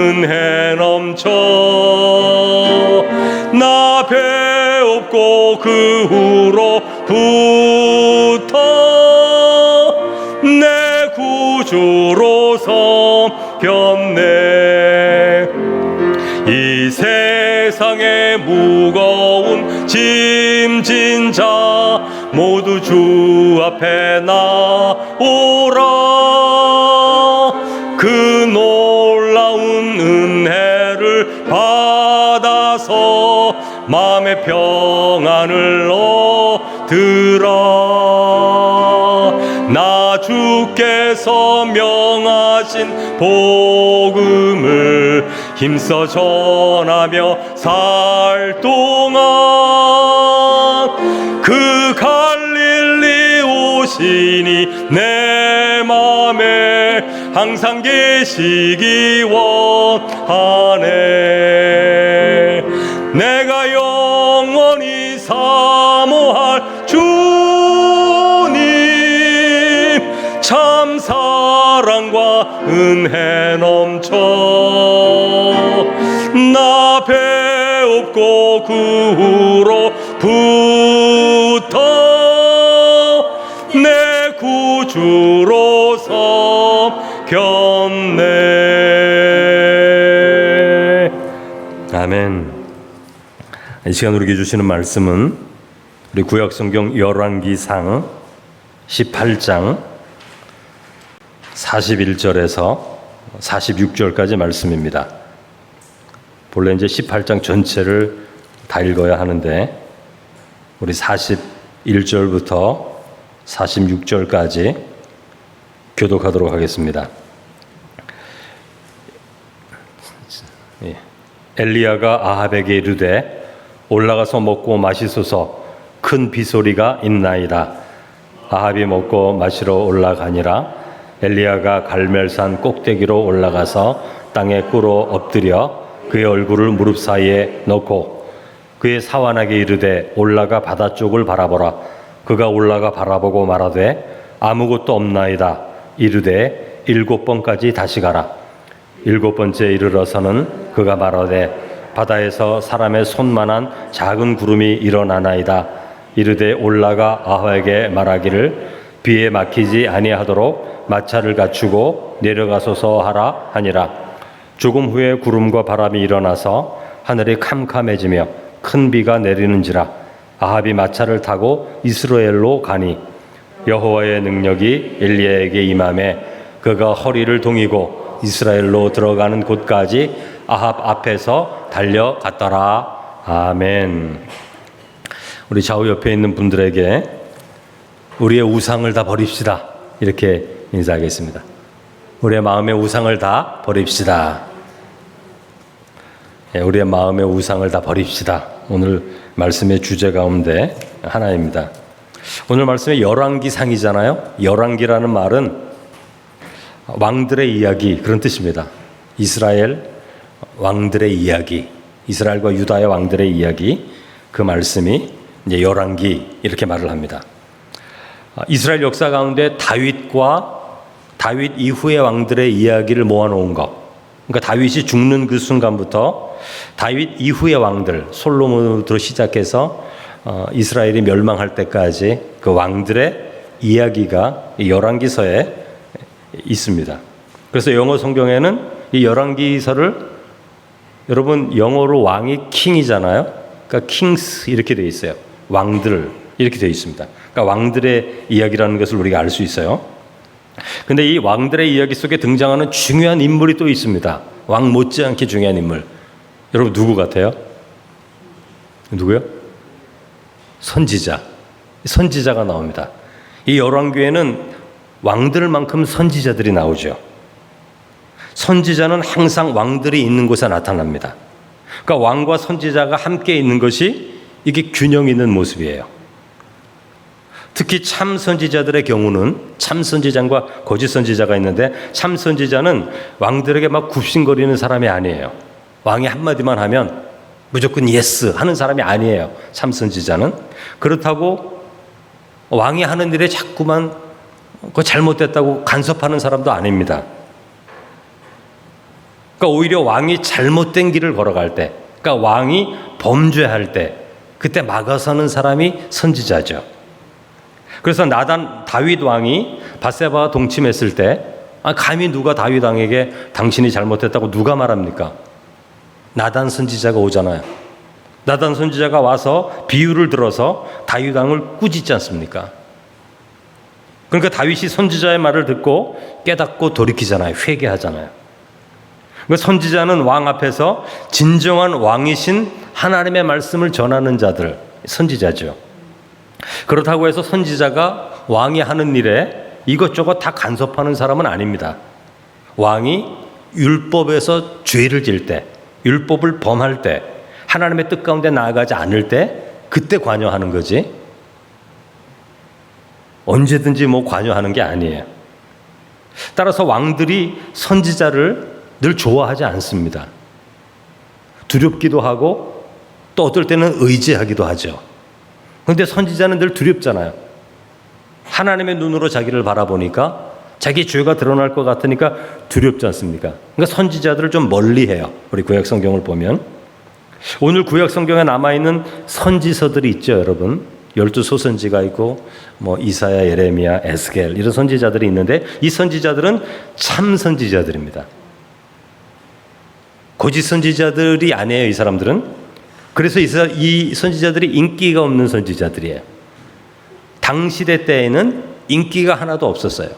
은혜 넘쳐 나 배웁고 그 후로부터 내 구주로 섬겼네. 이 세상에 무거운 짐진 자 모두 주 앞에 나오라. 그 놀라운 은혜를 받아서 마음의 평안을 얻으라. 나 주께서 명하신 복음을 힘써 전하며 살 동안 그 갈릴리 오시니 내 맘에 항상 계시기 원하네. 내가 영원히 사모할 주님 참 사랑과 은혜 넘쳐 나 배웁고 그 후로부터 내 구주로 섬겼네. 아멘. 이 시간 우리에게 주시는 말씀은 우리 구약성경 열왕기상 18장 41절에서 46절까지 말씀입니다. 본래 이제 18장 전체를 다 읽어야 하는데 우리 41절부터 46절까지 교독하도록 하겠습니다. 엘리야가 아합에게 이르되 올라가서 먹고 마시소서. 큰 비소리가 있나이다. 아합이 먹고 마시러 올라가니라. 엘리야가 갈멜산 꼭대기로 올라가서 땅에 꿇어 엎드려 그의 얼굴을 무릎 사이에 넣고 그의 사환에게 이르되 올라가 바다 쪽을 바라보라. 그가 올라가 바라보고 말하되 아무것도 없나이다. 이르되 7번까지 다시 가라. 7번째 이르러서는 그가 말하되 바다에서 사람의 손만한 작은 구름이 일어나나이다. 이르되 올라가 아합에게 말하기를 비에 막히지 아니하도록 마차를 갖추고 내려가소서 하라 하니라. 조금 후에 구름과 바람이 일어나서 하늘이 캄캄해지며 큰 비가 내리는지라. 아합이 마차를 타고 이스라엘로 가니 여호와의 능력이 엘리야에게 임하매 그가 허리를 동이고 이스라엘로 들어가는 곳까지 아합 앞에서 달려갔더라. 아멘. 우리 좌우 옆에 있는 분들에게 우리의 우상을 다 버립시다. 이렇게 인사하겠습니다. 우리의 마음의 우상을 다 버립시다. 우리의 마음의 우상을 다 버립시다. 오늘 말씀의 주제 가운데 하나입니다. 오늘 말씀의 열왕기상이잖아요. 열왕기라는 말은 왕들의 이야기, 그런 뜻입니다. 이스라엘 왕들의 이야기, 이스라엘과 유다의 왕들의 이야기, 그 말씀이 이제 열왕기 이렇게 말을 합니다. 이스라엘 역사 가운데 다윗 이후의 왕들의 이야기를 모아놓은 것. 그러니까 다윗이 죽는 그 순간부터 다윗 이후의 왕들, 솔로몬으로 시작해서 이스라엘이 멸망할 때까지 그 왕들의 이야기가 이 열왕기서에 있습니다. 그래서 영어 성경에는 이 열왕기서를 여러분 영어로 왕이 킹이잖아요. 그러니까 킹스 이렇게 되어 있어요. 왕들 이렇게 되어 있습니다. 그러니까 왕들의 이야기라는 것을 우리가 알 수 있어요. 근데 이 왕들의 이야기 속에 등장하는 중요한 인물이 또 있습니다. 왕 못지않게 중요한 인물. 여러분 누구 같아요? 누구요? 선지자. 선지자가 나옵니다. 이 열왕기에는 왕들만큼 선지자들이 나오죠. 선지자는 항상 왕들이 있는 곳에 나타납니다. 그러니까 왕과 선지자가 함께 있는 것이 이게 균형 있는 모습이에요. 특히 참 선지자들의 경우는 참 선지자와 거짓 선지자가 있는데 참 선지자는 왕들에게 막 굽신거리는 사람이 아니에요. 왕이 한마디만 하면 무조건 예스 하는 사람이 아니에요. 참 선지자는. 그렇다고 왕이 하는 일에 자꾸만 그거 잘못됐다고 간섭하는 사람도 아닙니다. 그러니까 오히려 왕이 잘못된 길을 걸어갈 때, 그러니까 왕이 범죄할 때, 그때 막아서는 사람이 선지자죠. 그래서 다윗 왕이 밧세바와 동침했을 때 감히 누가 다윗 왕에게 당신이 잘못했다고 누가 말합니까? 나단 선지자가 오잖아요. 나단 선지자가 와서 비유를 들어서 다윗 왕을 꾸짖지 않습니까? 그러니까 다윗이 선지자의 말을 듣고 깨닫고 돌이키잖아요. 회개하잖아요. 그러니까 선지자는 왕 앞에서 진정한 왕이신 하나님의 말씀을 전하는 자들, 선지자죠. 그렇다고 해서 선지자가 왕이 하는 일에 이것저것 다 간섭하는 사람은 아닙니다. 왕이 율법에서 죄를 질 때, 율법을 범할 때, 하나님의 뜻 가운데 나아가지 않을 때 그때 관여하는 거지, 언제든지 관여하는 게 아니에요. 따라서 왕들이 선지자를 늘 좋아하지 않습니다. 두렵기도 하고 또 어떨 때는 의지하기도 하죠. 그런데 선지자는 늘 두렵잖아요. 하나님의 눈으로 자기를 바라보니까 자기 죄가 드러날 것 같으니까 두렵지 않습니까? 그러니까 선지자들을 좀 멀리해요. 우리 구약 성경을 보면 오늘 구약 성경에 남아있는 선지서들이 있죠, 여러분. 12소선지가 있고 이사야, 예레미야, 에스겔 이런 선지자들이 있는데 이 선지자들은 참 선지자들입니다. 거짓 선지자들이 아니에요, 이 사람들은. 그래서 이 선지자들이 인기가 없는 선지자들이에요. 당시대 때에는 인기가 하나도 없었어요.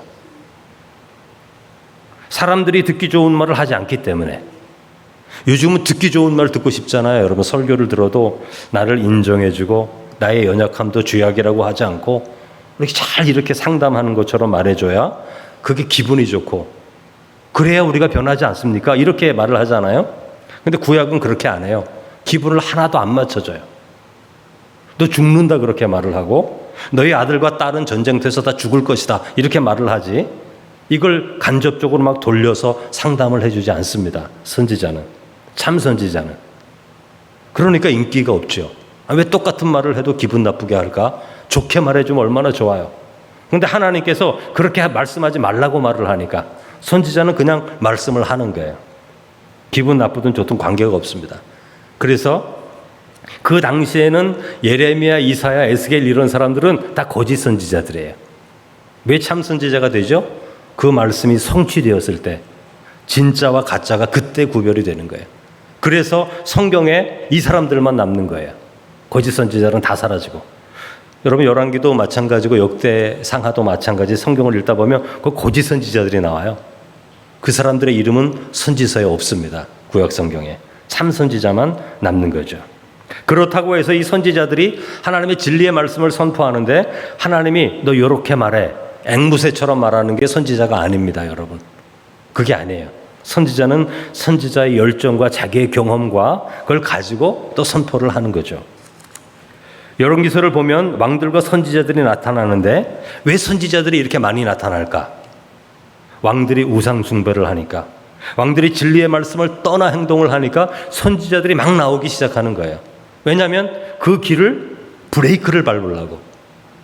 사람들이 듣기 좋은 말을 하지 않기 때문에. 요즘은 듣기 좋은 말 듣고 싶잖아요. 여러분, 설교를 들어도 나를 인정해주고 나의 연약함도 죄악이라고 하지 않고 이렇게 상담하는 것처럼 말해줘야 그게 기분이 좋고 그래야 우리가 변하지 않습니까? 이렇게 말을 하잖아요. 근데 구약은 그렇게 안 해요. 기분을 하나도 안 맞춰줘요. 너 죽는다 그렇게 말을 하고 너희 아들과 딸은 전쟁터에서 다 죽을 것이다 이렇게 말을 하지, 이걸 간접적으로 막 돌려서 상담을 해주지 않습니다. 선지자는, 참 선지자는. 그러니까 인기가 없죠. 왜 똑같은 말을 해도 기분 나쁘게 할까? 좋게 말해주면 얼마나 좋아요. 그런데 하나님께서 그렇게 말씀하지 말라고 말을 하니까 선지자는 그냥 말씀을 하는 거예요. 기분 나쁘든 좋든 관계가 없습니다. 그래서 그 당시에는 예레미야, 이사야, 에스겔 이런 사람들은 다 거짓 선지자들이에요. 왜 참 선지자가 되죠? 그 말씀이 성취되었을 때 진짜와 가짜가 그때 구별이 되는 거예요. 그래서 성경에 이 사람들만 남는 거예요. 거짓 선지자는 다 사라지고. 여러분, 열왕기도 마찬가지고 역대상하도 마찬가지. 성경을 읽다 보면 그 거짓 선지자들이 나와요. 그 사람들의 이름은 선지서에 없습니다. 구약 성경에. 참 선지자만 남는 거죠. 그렇다고 해서 이 선지자들이 하나님의 진리의 말씀을 선포하는데 하나님이 너 이렇게 말해, 앵무새처럼 말하는 게 선지자가 아닙니다, 여러분. 그게 아니에요. 선지자는 선지자의 열정과 자기의 경험과 그걸 가지고 또 선포를 하는 거죠. 열왕기서를 보면 왕들과 선지자들이 나타나는데 왜 선지자들이 이렇게 많이 나타날까? 왕들이 우상 숭배를 하니까, 왕들이 진리의 말씀을 떠나 행동을 하니까 선지자들이 막 나오기 시작하는 거예요. 왜냐하면 그 길을 브레이크를 밟으려고.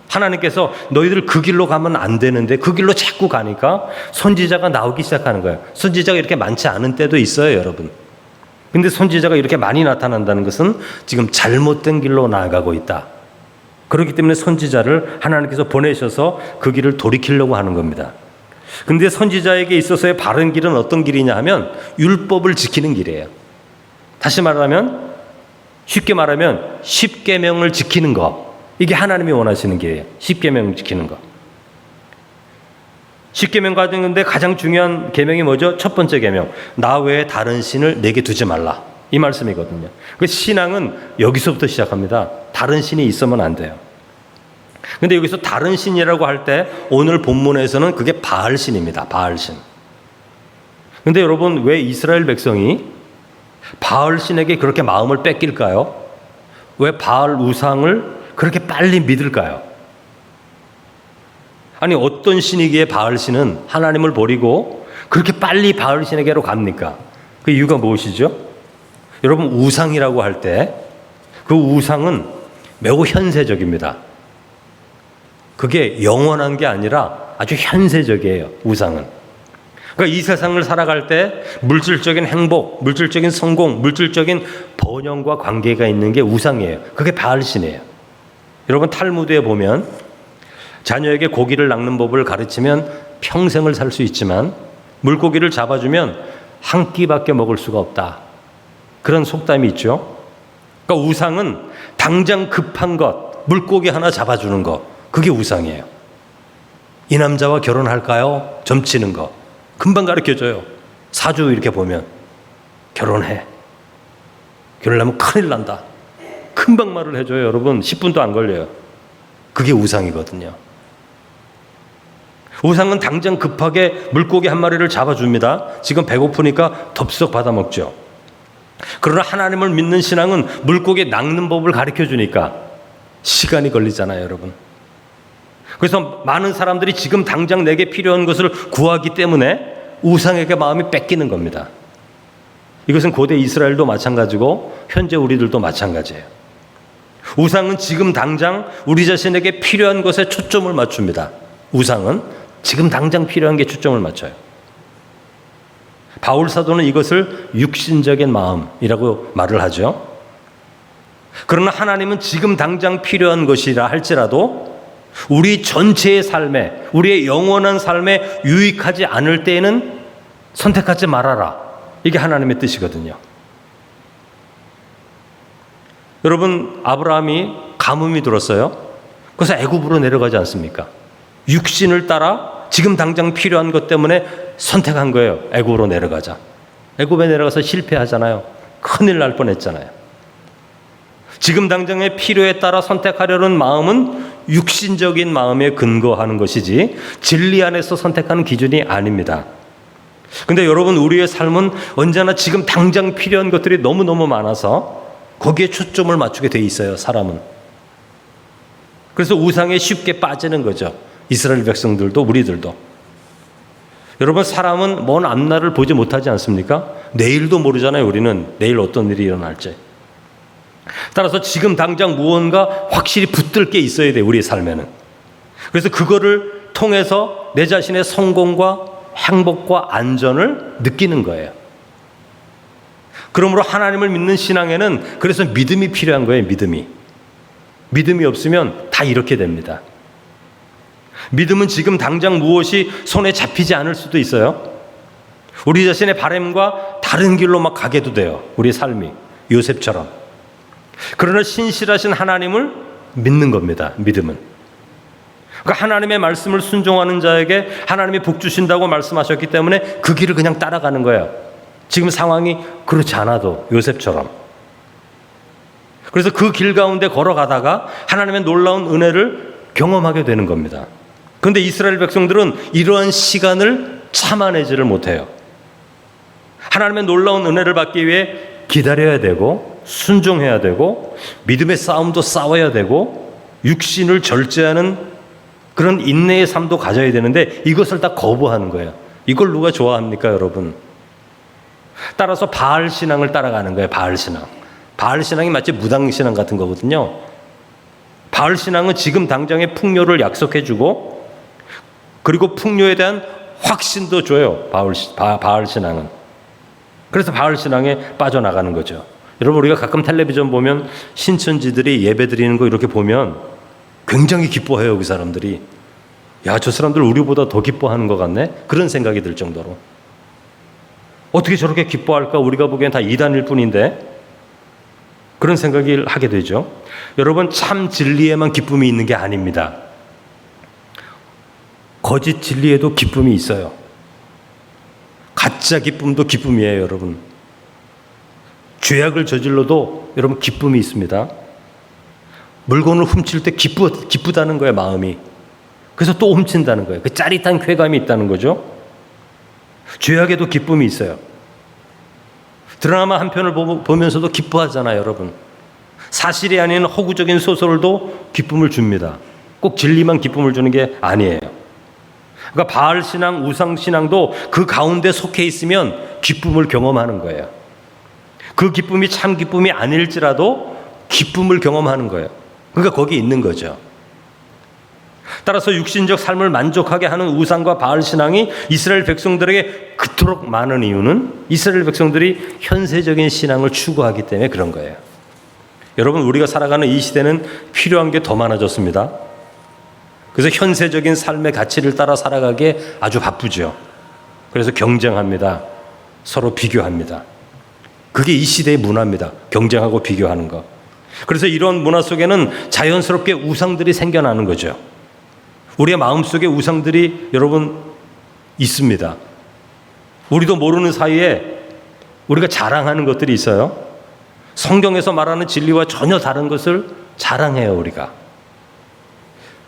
하나님께서 너희들 그 길로 가면 안 되는데 그 길로 자꾸 가니까 선지자가 나오기 시작하는 거예요. 선지자가 이렇게 많지 않은 때도 있어요, 여러분. 근데 선지자가 이렇게 많이 나타난다는 것은 지금 잘못된 길로 나아가고 있다. 그렇기 때문에 선지자를 하나님께서 보내셔서 그 길을 돌이키려고 하는 겁니다. 근데 선지자에게 있어서의 바른 길은 어떤 길이냐 하면 율법을 지키는 길이에요. 다시 말하면, 쉽게 말하면 십계명을 지키는 거. 이게 하나님이 원하시는 길이에요. 십계명 지키는 거. 십계명 가운데 가장 중요한 계명이 뭐죠? 첫 번째 계명. 나 외에 다른 신을 내게 두지 말라. 이 말씀이거든요. 그 신앙은 여기서부터 시작합니다. 다른 신이 있으면 안 돼요. 근데 여기서 다른 신이라고 할 때 오늘 본문에서는 그게 바알신입니다. 바알신. 근데 여러분, 왜 이스라엘 백성이 바알신에게 그렇게 마음을 뺏길까요? 왜 바알 우상을 그렇게 빨리 믿을까요? 아니, 어떤 신이기에 바알신은 하나님을 버리고 그렇게 빨리 바알신에게로 갑니까? 그 이유가 무엇이죠? 여러분, 우상이라고 할 때 그 우상은 매우 현세적입니다. 그게 영원한 게 아니라 아주 현세적이에요, 우상은. 그러니까 이 세상을 살아갈 때 물질적인 행복, 물질적인 성공, 물질적인 번영과 관계가 있는 게 우상이에요. 그게 바알신이에요. 여러분 탈무드에 보면 자녀에게 고기를 낚는 법을 가르치면 평생을 살 수 있지만 물고기를 잡아주면 한 끼밖에 먹을 수가 없다. 그런 속담이 있죠. 그러니까 우상은 당장 급한 것, 물고기 하나 잡아주는 것, 그게 우상이에요. 이 남자와 결혼할까요? 점치는 거 금방 가르쳐줘요. 사주 이렇게 보면 결혼해. 결혼하면 큰일 난다. 금방 말을 해줘요. 여러분 10분도 안 걸려요. 그게 우상이거든요. 우상은 당장 급하게 물고기 한 마리를 잡아줍니다. 지금 배고프니까 덥석 받아먹죠. 그러나 하나님을 믿는 신앙은 물고기 낚는 법을 가르쳐주니까 시간이 걸리잖아요, 여러분. 그래서 많은 사람들이 지금 당장 내게 필요한 것을 구하기 때문에 우상에게 마음이 뺏기는 겁니다. 이것은 고대 이스라엘도 마찬가지고 현재 우리들도 마찬가지예요. 우상은 지금 당장 우리 자신에게 필요한 것에 초점을 맞춥니다. 우상은 지금 당장 필요한 게 초점을 맞춰요. 바울 사도는 이것을 육신적인 마음이라고 말을 하죠. 그러나 하나님은 지금 당장 필요한 것이라 할지라도 우리 전체의 삶에, 우리의 영원한 삶에 유익하지 않을 때에는 선택하지 말아라. 이게 하나님의 뜻이거든요. 여러분, 아브라함이 가뭄이 들었어요. 그래서 애굽으로 내려가지 않습니까? 육신을 따라 지금 당장 필요한 것 때문에 선택한 거예요. 애굽으로 내려가자. 애굽에 내려가서 실패하잖아요. 큰일 날 뻔했잖아요. 지금 당장의 필요에 따라 선택하려는 마음은 육신적인 마음에 근거하는 것이지 진리 안에서 선택하는 기준이 아닙니다. 근데 여러분, 우리의 삶은 언제나 지금 당장 필요한 것들이 너무너무 많아서 거기에 초점을 맞추게 돼 있어요, 사람은. 그래서 우상에 쉽게 빠지는 거죠. 이스라엘 백성들도 우리들도. 여러분, 사람은 먼 앞날을 보지 못하지 않습니까? 내일도 모르잖아요. 우리는 내일 어떤 일이 일어날지. 따라서 지금 당장 무언가 확실히 붙들 게 있어야 돼요, 우리의 삶에는. 그래서 그거를 통해서 내 자신의 성공과 행복과 안전을 느끼는 거예요. 그러므로 하나님을 믿는 신앙에는 그래서 믿음이 필요한 거예요. 믿음이 없으면 다 이렇게 됩니다. 믿음은 지금 당장 무엇이 손에 잡히지 않을 수도 있어요. 우리 자신의 바람과 다른 길로 막 가게도 돼요, 우리 삶이. 요셉처럼. 그러나 신실하신 하나님을 믿는 겁니다, 믿음은. 그러니까 하나님의 말씀을 순종하는 자에게 하나님이 복 주신다고 말씀하셨기 때문에 그 길을 그냥 따라가는 거예요. 지금 상황이 그렇지 않아도 요셉처럼. 그래서 그 길 가운데 걸어가다가 하나님의 놀라운 은혜를 경험하게 되는 겁니다. 그런데 이스라엘 백성들은 이러한 시간을 참아내지를 못해요. 하나님의 놀라운 은혜를 받기 위해 기다려야 되고 순종해야 되고 믿음의 싸움도 싸워야 되고 육신을 절제하는 그런 인내의 삶도 가져야 되는데 이것을 다 거부하는 거예요. 이걸 누가 좋아합니까, 여러분? 따라서 바알 신앙을 따라가는 거예요. 바알 신앙. 바알 신앙이 마치 무당 신앙 같은 거거든요. 바알 신앙은 지금 당장의 풍요를 약속해 주고 그리고 풍요에 대한 확신도 줘요. 바알 신앙은. 그래서 바알 신앙에 빠져나가는 거죠. 여러분, 우리가 가끔 텔레비전 보면 신천지들이 예배 드리는 거 이렇게 보면 굉장히 기뻐해요, 그 사람들이. 야, 저 사람들 우리보다 더 기뻐하는 것 같네? 그런 생각이 들 정도로. 어떻게 저렇게 기뻐할까? 우리가 보기엔 다 이단일 뿐인데. 그런 생각을 하게 되죠. 여러분, 참 진리에만 기쁨이 있는 게 아닙니다. 거짓 진리에도 기쁨이 있어요. 가짜 기쁨도 기쁨이에요, 여러분. 죄악을 저질러도 여러분 기쁨이 있습니다. 물건을 훔칠 때 기쁘다는 거예요, 마음이. 그래서 또 훔친다는 거예요. 그 짜릿한 쾌감이 있다는 거죠. 죄악에도 기쁨이 있어요. 드라마 한 편을 보면서도 기뻐하잖아요, 여러분. 사실이 아닌 허구적인 소설도 기쁨을 줍니다. 꼭 진리만 기쁨을 주는 게 아니에요. 그러니까 바알 신앙, 우상 신앙도 그 가운데 속해 있으면 기쁨을 경험하는 거예요. 그 기쁨이 참 기쁨이 아닐지라도 기쁨을 경험하는 거예요. 그러니까 거기 있는 거죠. 따라서 육신적 삶을 만족하게 하는 우상과 바알 신앙이 이스라엘 백성들에게 그토록 많은 이유는 이스라엘 백성들이 현세적인 신앙을 추구하기 때문에 그런 거예요. 여러분, 우리가 살아가는 이 시대는 필요한 게 더 많아졌습니다. 그래서 현세적인 삶의 가치를 따라 살아가기에 아주 바쁘죠. 그래서 경쟁합니다. 서로 비교합니다. 그게 이 시대의 문화입니다. 경쟁하고 비교하는 거. 그래서 이런 문화 속에는 자연스럽게 우상들이 생겨나는 거죠. 우리의 마음속에 우상들이 여러분 있습니다. 우리도 모르는 사이에 우리가 자랑하는 것들이 있어요. 성경에서 말하는 진리와 전혀 다른 것을 자랑해요, 우리가.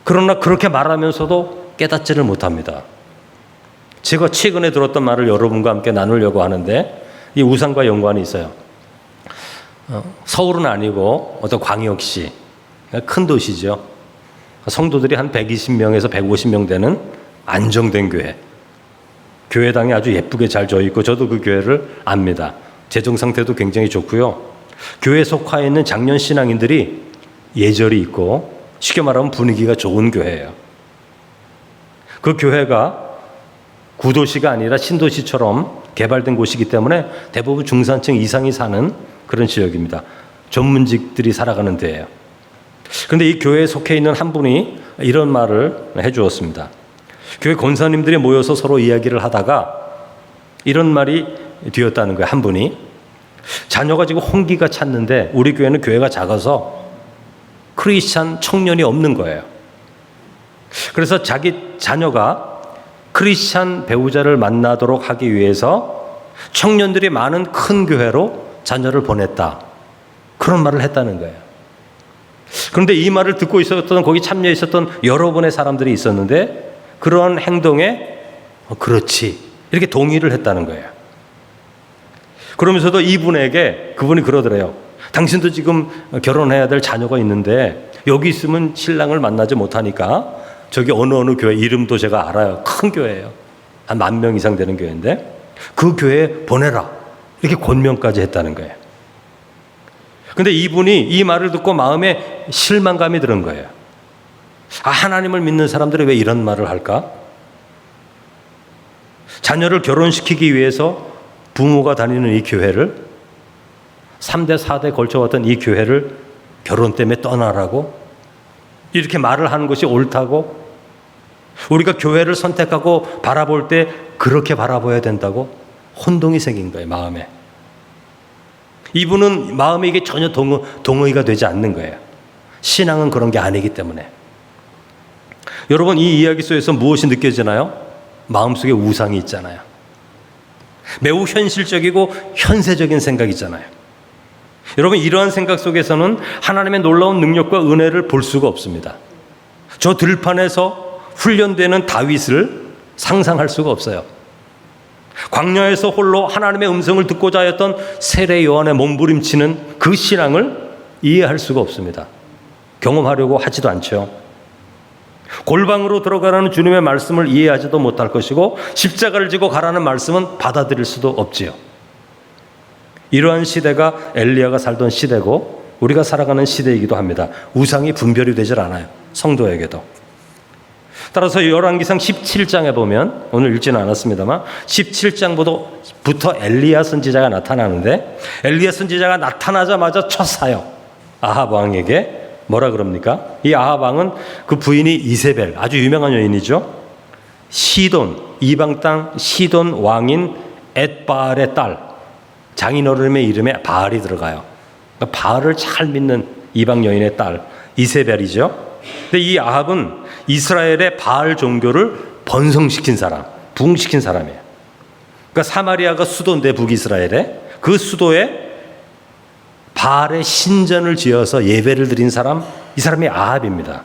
그러나 그렇게 말하면서도 깨닫지를 못합니다. 제가 최근에 들었던 말을 여러분과 함께 나누려고 하는데 이 우상과 연관이 있어요. 서울은 아니고 어떤 광역시, 큰 도시죠. 성도들이 한 120명에서 150명 되는 안정된 교회. 교회당이 아주 예쁘게 잘 져 있고 저도 그 교회를 압니다. 재정 상태도 굉장히 좋고요. 교회에 속해 있는 장년 신앙인들이 예절이 있고 쉽게 말하면 분위기가 좋은 교회예요. 그 교회가 구도시가 아니라 신도시처럼 개발된 곳이기 때문에 대부분 중산층 이상이 사는 그런 지역입니다. 전문직들이 살아가는 데예요. 그런데 이 교회에 속해 있는 한 분이 이런 말을 해주었습니다. 교회 권사님들이 모여서 서로 이야기를 하다가 이런 말이 되었다는 거예요. 한 분이 자녀가 지금 홍기가 찼는데 우리 교회는 교회가 작아서 크리스찬 청년이 없는 거예요. 그래서 자기 자녀가 크리스찬 배우자를 만나도록 하기 위해서 청년들이 많은 큰 교회로 자녀를 보냈다. 그런 말을 했다는 거예요. 그런데 이 말을 듣고 있었던 거기 참여해 있었던 여러분의 사람들이 있었는데 그런 행동에 그렇지 이렇게 동의를 했다는 거예요. 그러면서도 이분에게 그분이 그러더래요. 당신도 지금 결혼해야 될 자녀가 있는데 여기 있으면 신랑을 만나지 못하니까 저기 어느 교회 이름도 제가 알아요. 큰 교회예요. 한 10,000명 이상 되는 교회인데 그 교회에 보내라. 이렇게 권면까지 했다는 거예요. 근데 이분이 이 말을 듣고 마음에 실망감이 드는 거예요. 하나님을 믿는 사람들이 왜 이런 말을 할까? 자녀를 결혼시키기 위해서 부모가 다니는 이 교회를 3대 4대 걸쳐왔던 이 교회를 결혼 때문에 떠나라고 이렇게 말을 하는 것이 옳다고 우리가 교회를 선택하고 바라볼 때 그렇게 바라봐야 된다고 혼동이 생긴 거예요. 마음에. 이분은 마음에 이게 전혀 동의가 되지 않는 거예요. 신앙은 그런 게 아니기 때문에. 여러분 이 이야기 속에서 무엇이 느껴지나요? 마음속에 우상이 있잖아요. 매우 현실적이고 현세적인 생각이잖아요. 여러분 이러한 생각 속에서는 하나님의 놀라운 능력과 은혜를 볼 수가 없습니다. 저 들판에서 훈련되는 다윗을 상상할 수가 없어요. 광야에서 홀로 하나님의 음성을 듣고자 하였던 세례 요한의 몸부림치는 그 신앙을 이해할 수가 없습니다. 경험하려고 하지도 않죠. 골방으로 들어가라는 주님의 말씀을 이해하지도 못할 것이고 십자가를 지고 가라는 말씀은 받아들일 수도 없지요. 이러한 시대가 엘리야가 살던 시대고 우리가 살아가는 시대이기도 합니다. 우상이 분별이 되질 않아요. 성도에게도. 따라서 열왕기상 17장에 보면 오늘 읽지는 않았습니다만 17장부터 엘리야 선지자가 나타나는데 엘리야 선지자가 나타나자마자 첫 사역 아합 왕에게 뭐라 그럽니까? 이 아합 왕은 그 부인이 이세벨 아주 유명한 여인이죠. 시돈 이방 땅 시돈 왕인 엣바알의 딸 장인어른의 이름에 바알이 들어가요. 그러니까 바알을 잘 믿는 이방 여인의 딸 이세벨이죠. 근데 이 아합은 이스라엘의 바알 종교를 번성시킨 사람, 부흥시킨 사람이에요. 그러니까 사마리아가 수도인데 북이스라엘에 그 수도에 바알의 신전을 지어서 예배를 드린 사람, 이 사람이 아합입니다.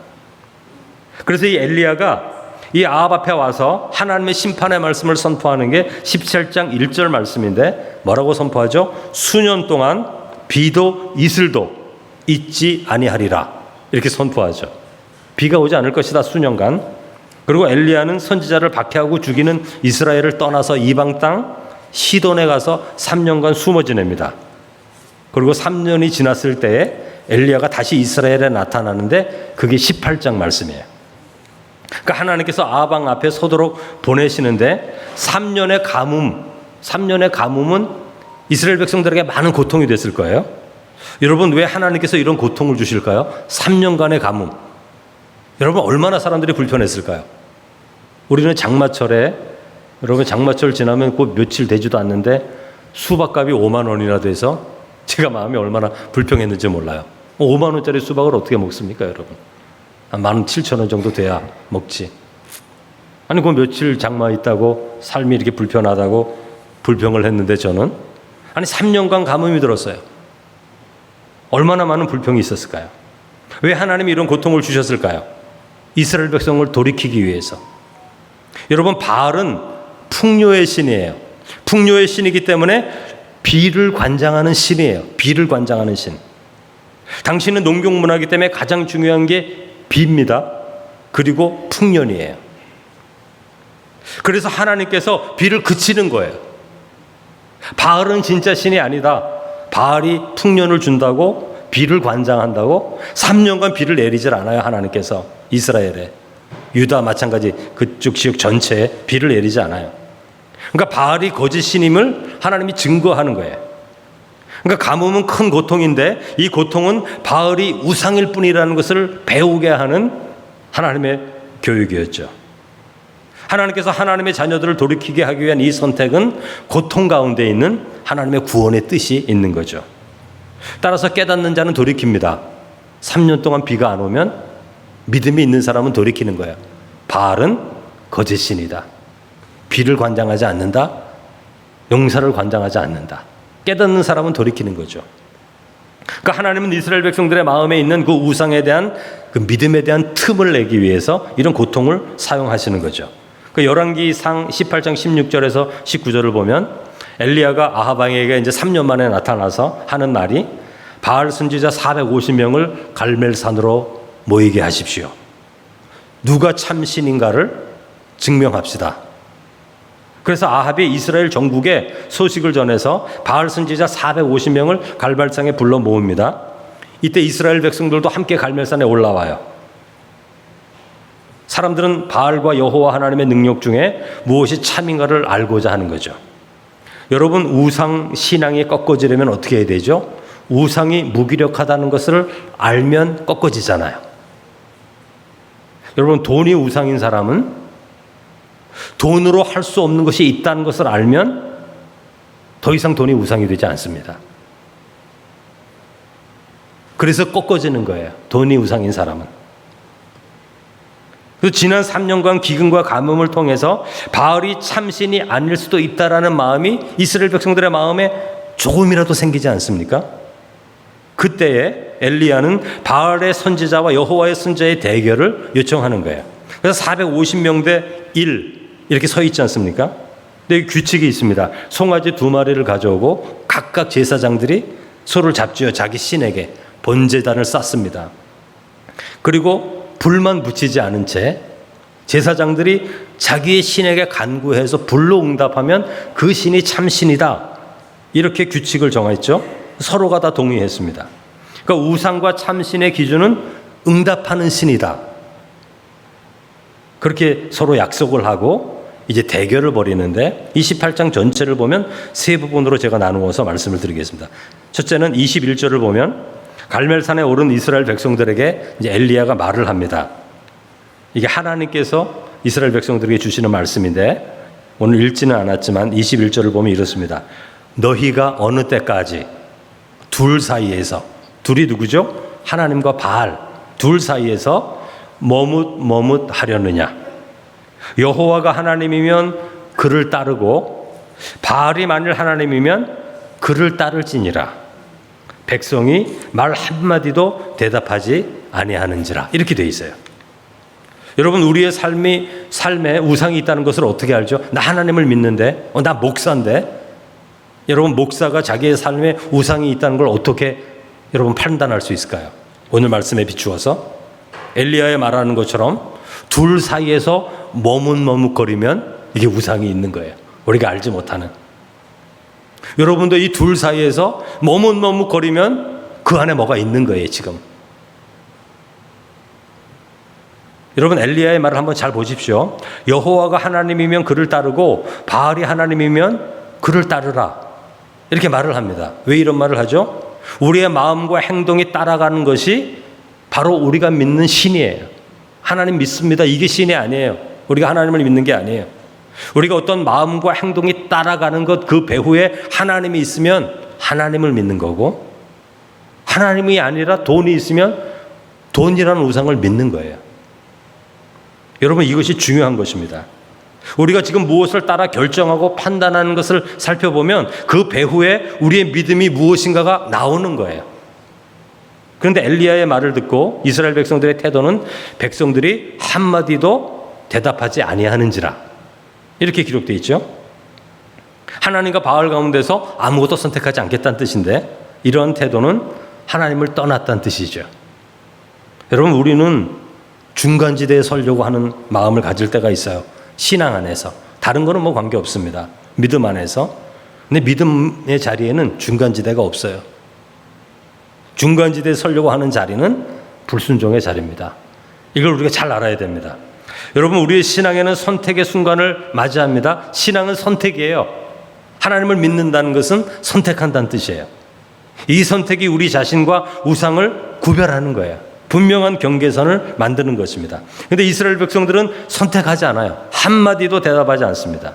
그래서 이 엘리야가 이 아합 앞에 와서 하나님의 심판의 말씀을 선포하는 게 17장 1절 말씀인데 뭐라고 선포하죠? 수년 동안 비도 이슬도 있지 아니하리라 이렇게 선포하죠. 비가 오지 않을 것이다 수년간. 그리고 엘리야는 선지자를 박해하고 죽이는 이스라엘을 떠나서 이방 땅 시돈에 가서 3년간 숨어 지냅니다. 그리고 3년이 지났을 때에 엘리야가 다시 이스라엘에 나타나는데 그게 18장 말씀이에요. 그러니까 하나님께서 아방 앞에 서도록 보내시는데 3년의 가뭄은 이스라엘 백성들에게 많은 고통이 됐을 거예요. 여러분, 왜 하나님께서 이런 고통을 주실까요? 3년간의 가뭄. 여러분, 얼마나 사람들이 불편했을까요? 우리는 장마철에, 여러분, 장마철 지나면 곧 며칠 되지도 않는데 수박값이 5만 원이나 돼서 제가 마음이 얼마나 불평했는지 몰라요. 5만 원짜리 수박을 어떻게 먹습니까, 여러분? 한 17,000원 정도 돼야 먹지. 아니, 그 며칠 장마 있다고 삶이 이렇게 불편하다고 불평을 했는데 저는, 아니, 3년간 가뭄이 들었어요. 얼마나 많은 불평이 있었을까요? 왜 하나님이 이런 고통을 주셨을까요? 이스라엘 백성을 돌이키기 위해서. 여러분, 바알은 풍요의 신이에요. 풍요의 신이기 때문에 비를 관장하는 신이에요. 비를 관장하는 신. 당신은 농경문화이기 때문에 가장 중요한 게 비입니다. 그리고 풍년이에요. 그래서 하나님께서 비를 그치는 거예요. 바알은 진짜 신이 아니다. 바알이 풍년을 준다고, 비를 관장한다고 3년간 비를 내리질 않아요. 하나님께서 이스라엘에. 유다 마찬가지 그쪽 지역 전체에 비를 내리지 않아요. 그러니까 바알이 거짓 신임을 하나님이 증거하는 거예요. 그러니까 가뭄은 큰 고통인데 이 고통은 바알이 우상일 뿐이라는 것을 배우게 하는 하나님의 교육이었죠. 하나님께서 하나님의 자녀들을 돌이키게 하기 위한 이 선택은 고통 가운데 있는 하나님의 구원의 뜻이 있는 거죠. 따라서 깨닫는 자는 돌이킵니다. 3년 동안 비가 안 오면 믿음이 있는 사람은 돌이키는 거예요. 바알은 거짓신이다. 비를 관장하지 않는다. 용사를 관장하지 않는다. 깨닫는 사람은 돌이키는 거죠. 그러니까 하나님은 이스라엘 백성들의 마음에 있는 그 우상에 대한 그 믿음에 대한 틈을 내기 위해서 이런 고통을 사용하시는 거죠. 그 열왕기상 18장 16절에서 19절을 보면 엘리야가 아합 왕에게 이제 3년 만에 나타나서 하는 말이 바알 선지자 450명을 갈멜산으로 모이게 하십시오. 누가 참 신인가를 증명합시다. 그래서 아합이 이스라엘 전국에 소식을 전해서 바알 선지자 450명을 갈멜산에 불러 모읍니다. 이때 이스라엘 백성들도 함께 갈멜산에 올라와요. 사람들은 바알과 여호와 하나님의 능력 중에 무엇이 참인가를 알고자 하는 거죠. 여러분, 우상 신앙이 꺾어지려면 어떻게 해야 되죠? 우상이 무기력하다는 것을 알면 꺾어지잖아요. 여러분, 돈이 우상인 사람은 돈으로 할 수 없는 것이 있다는 것을 알면 더 이상 돈이 우상이 되지 않습니다. 그래서 꺾어지는 거예요. 돈이 우상인 사람은. 그래서 지난 3년간 기근과 가뭄을 통해서 바알이 참신이 아닐 수도 있다라는 마음이 이스라엘 백성들의 마음에 조금이라도 생기지 않습니까? 그때에 엘리야는 바알의 선지자와 여호와의 선지자의 대결을 요청하는 거예요. 그래서 450명 대 1 이렇게 서 있지 않습니까? 근데 규칙이 있습니다. 송아지 2마리를 가져오고 각각 제사장들이 소를 잡지어 자기 신에게 번제단을 쌓습니다. 그리고 불만 붙이지 않은 채 제사장들이 자기의 신에게 간구해서 불로 응답하면 그 신이 참 신이다. 이렇게 규칙을 정했죠. 서로가 다 동의했습니다. 그러니까 우상과 참신의 기준은 응답하는 신이다. 그렇게 서로 약속을 하고 이제 대결을 벌이는데 28장 전체를 보면 세 부분으로 제가 나누어서 말씀을 드리겠습니다. 첫째는 21절을 보면 갈멜산에 오른 이스라엘 백성들에게 이제 엘리야가 말을 합니다. 이게 하나님께서 이스라엘 백성들에게 주시는 말씀인데 오늘 읽지는 않았지만 21절을 보면 이렇습니다. 너희가 어느 때까지 둘 사이에서, 둘이 누구죠? 하나님과 바알 둘 사이에서 머뭇머뭇하려느냐. 여호와가 하나님이면 그를 따르고 바알이 만일 하나님이면 그를 따를지니라. 백성이 말 한마디도 대답하지 아니하는지라. 이렇게 돼 있어요. 여러분, 우리의 삶에 우상이 있다는 것을 어떻게 알죠? 나 하나님을 믿는데, 나 목사인데. 여러분, 목사가 자기의 삶에 우상이 있다는 걸 어떻게 여러분 판단할 수 있을까요? 오늘 말씀에 비추어서 엘리야의 말하는 것처럼 둘 사이에서 머뭇머뭇거리면 이게 우상이 있는 거예요. 우리가 알지 못하는. 여러분도 이 둘 사이에서 머뭇머뭇거리면 그 안에 뭐가 있는 거예요, 지금. 여러분 엘리야의 말을 한번 잘 보십시오. 여호와가 하나님이면 그를 따르고 바알이 하나님이면 그를 따르라. 이렇게 말을 합니다. 왜 이런 말을 하죠? 우리의 마음과 행동이 따라가는 것이 바로 우리가 믿는 신이에요. 하나님 믿습니다. 이게 신이 아니에요. 우리가 하나님을 믿는 게 아니에요. 우리가 어떤 마음과 행동이 따라가는 것, 그 배후에 하나님이 있으면 하나님을 믿는 거고, 하나님이 아니라 돈이 있으면 돈이라는 우상을 믿는 거예요. 여러분, 이것이 중요한 것입니다. 우리가 지금 무엇을 따라 결정하고 판단하는 것을 살펴보면 그 배후에 우리의 믿음이 무엇인가가 나오는 거예요. 그런데 엘리야의 말을 듣고 이스라엘 백성들의 태도는 백성들이 한마디도 대답하지 아니하는지라, 이렇게 기록되어 있죠. 하나님과 바알 가운데서 아무것도 선택하지 않겠다는 뜻인데, 이러한 태도는 하나님을 떠났다는 뜻이죠. 여러분, 우리는 중간지대에 서려고 하는 마음을 가질 때가 있어요. 신앙 안에서. 다른 거는 뭐 관계없습니다. 믿음 안에서. 근데 믿음의 자리에는 중간지대가 없어요. 중간지대에 서려고 하는 자리는 불순종의 자리입니다. 이걸 우리가 잘 알아야 됩니다. 여러분, 우리의 신앙에는 선택의 순간을 맞이합니다. 신앙은 선택이에요. 하나님을 믿는다는 것은 선택한다는 뜻이에요. 이 선택이 우리 자신과 우상을 구별하는 거예요. 분명한 경계선을 만드는 것입니다. 그런데 이스라엘 백성들은 선택하지 않아요. 한마디도 대답하지 않습니다.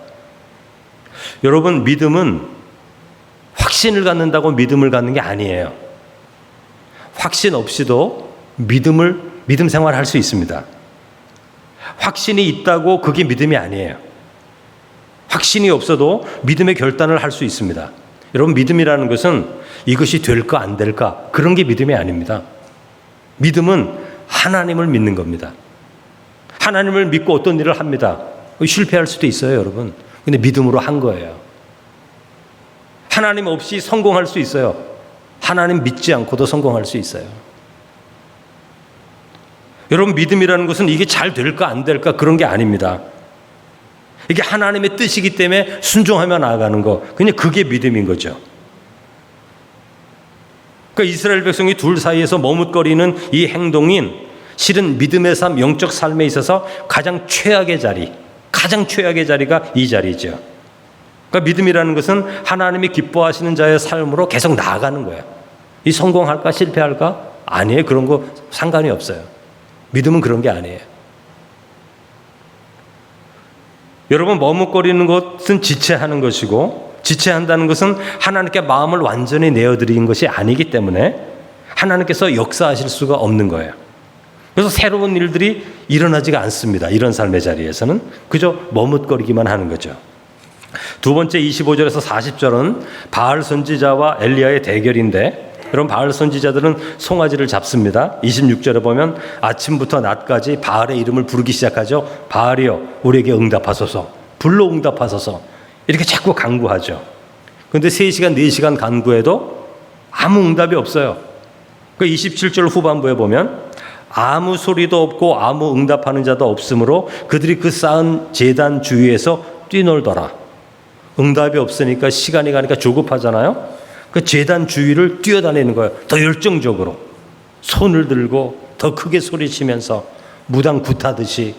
여러분, 믿음은 확신을 갖는다고 믿음을 갖는 게 아니에요. 확신 없이도 믿음 생활을 할 수 있습니다. 확신이 있다고 그게 믿음이 아니에요. 확신이 없어도 믿음의 결단을 할 수 있습니다. 여러분, 믿음이라는 것은 이것이 될까 안 될까 그런 게 믿음이 아닙니다. 믿음은 하나님을 믿는 겁니다. 하나님을 믿고 어떤 일을 합니다. 실패할 수도 있어요, 여러분. 근데 믿음으로 한 거예요. 하나님 없이 성공할 수 있어요. 하나님 믿지 않고도 성공할 수 있어요. 여러분, 믿음이라는 것은 이게 잘 될까 안 될까 그런 게 아닙니다. 이게 하나님의 뜻이기 때문에 순종하며 나아가는 거, 그냥 그게 믿음인 거죠. 그러니까 이스라엘 백성이 둘 사이에서 머뭇거리는 이 행동인 실은 믿음의 삶, 영적 삶에 있어서 가장 최악의 자리가 이 자리죠. 그러니까 믿음이라는 것은 하나님이 기뻐하시는 자의 삶으로 계속 나아가는 거예요. 이 성공할까 실패할까? 아니에요. 그런 거 상관이 없어요. 믿음은 그런 게 아니에요. 여러분, 머뭇거리는 것은 지체하는 것이고, 지체한다는 것은 하나님께 마음을 완전히 내어드리는 것이 아니기 때문에 하나님께서 역사하실 수가 없는 거예요. 그래서 새로운 일들이 일어나지가 않습니다. 이런 삶의 자리에서는 그저 머뭇거리기만 하는 거죠. 두 번째 25절에서 40절은 바알 선지자와 엘리야의 대결인데, 여러분, 바알 선지자들은 송아지를 잡습니다. 26절에 보면 아침부터 낮까지 바알의 이름을 부르기 시작하죠. 바알이여, 우리에게 응답하소서, 불로 응답하소서, 이렇게 자꾸 간구하죠. 그런데 3시간, 4시간 간구해도 아무 응답이 없어요. 그 27절 후반부에 보면 아무 소리도 없고 아무 응답하는 자도 없으므로 그들이 그 쌓은 제단 주위에서 뛰놀더라. 응답이 없으니까 시간이 가니까 조급하잖아요. 그 제단 주위를 뛰어다니는 거예요. 더 열정적으로 손을 들고 더 크게 소리치면서 무당 굿하듯이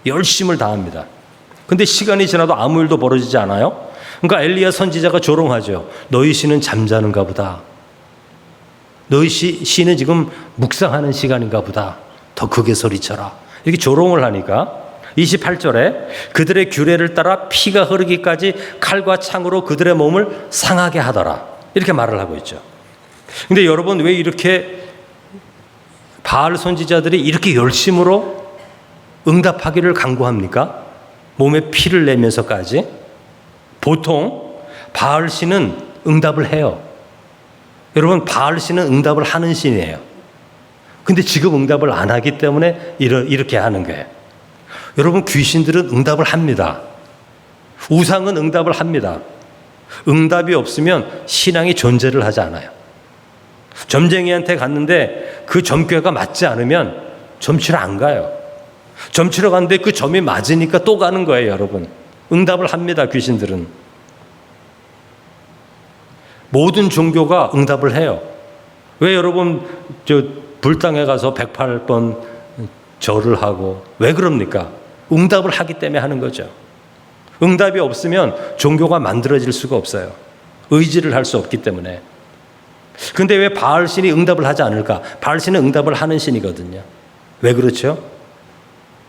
열심을 다합니다. 근데 시간이 지나도 아무 일도 벌어지지 않아요. 그러니까 엘리야 선지자가 조롱하죠. 너희 신은 잠자는가 보다. 너희 신은 지금 묵상하는 시간인가 보다. 더 크게 소리쳐라. 이렇게 조롱을 하니까 28절에 그들의 규례를 따라 피가 흐르기까지 칼과 창으로 그들의 몸을 상하게 하더라. 이렇게 말을 하고 있죠. 근데 여러분, 왜 이렇게 바알 선지자들이 이렇게 열심으로 응답하기를 간구합니까? 몸에 피를 내면서까지. 보통 바알 신은 응답을 해요. 여러분, 바알 신은 응답을 하는 신이에요. 근데 지금 응답을 안 하기 때문에 이렇게 하는 거예요. 여러분, 귀신들은 응답을 합니다. 우상은 응답을 합니다. 응답이 없으면 신앙이 존재를 하지 않아요. 점쟁이한테 갔는데 그 점괘가 맞지 않으면 점치러 안 가요. 점치러 갔는데 그 점이 맞으니까 또 가는 거예요, 여러분. 응답을 합니다, 귀신들은. 모든 종교가 응답을 해요. 왜 여러분, 불당에 가서 108번 절을 하고. 왜 그럽니까? 응답을 하기 때문에 하는 거죠. 응답이 없으면 종교가 만들어질 수가 없어요. 의지를 할 수 없기 때문에. 근데 왜 바알신이 응답을 하지 않을까? 바알신은 응답을 하는 신이거든요. 왜 그렇죠?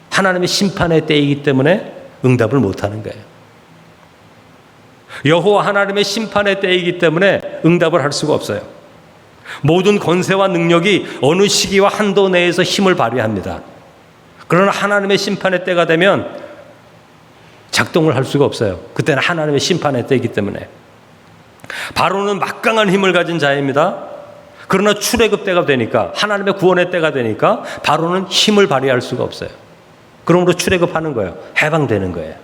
하나님의 심판의 때이기 때문에 응답을 못하는 거예요. 여호와 하나님의 심판의 때이기 때문에 응답을 할 수가 없어요. 모든 권세와 능력이 어느 시기와 한도 내에서 힘을 발휘합니다. 그러나 하나님의 심판의 때가 되면 작동을 할 수가 없어요. 그때는 하나님의 심판의 때이기 때문에. 바로는 막강한 힘을 가진 자입니다. 그러나 출애굽 때가 되니까, 하나님의 구원의 때가 되니까 바로는 힘을 발휘할 수가 없어요. 그러므로 출애굽하는 거예요. 해방되는 거예요.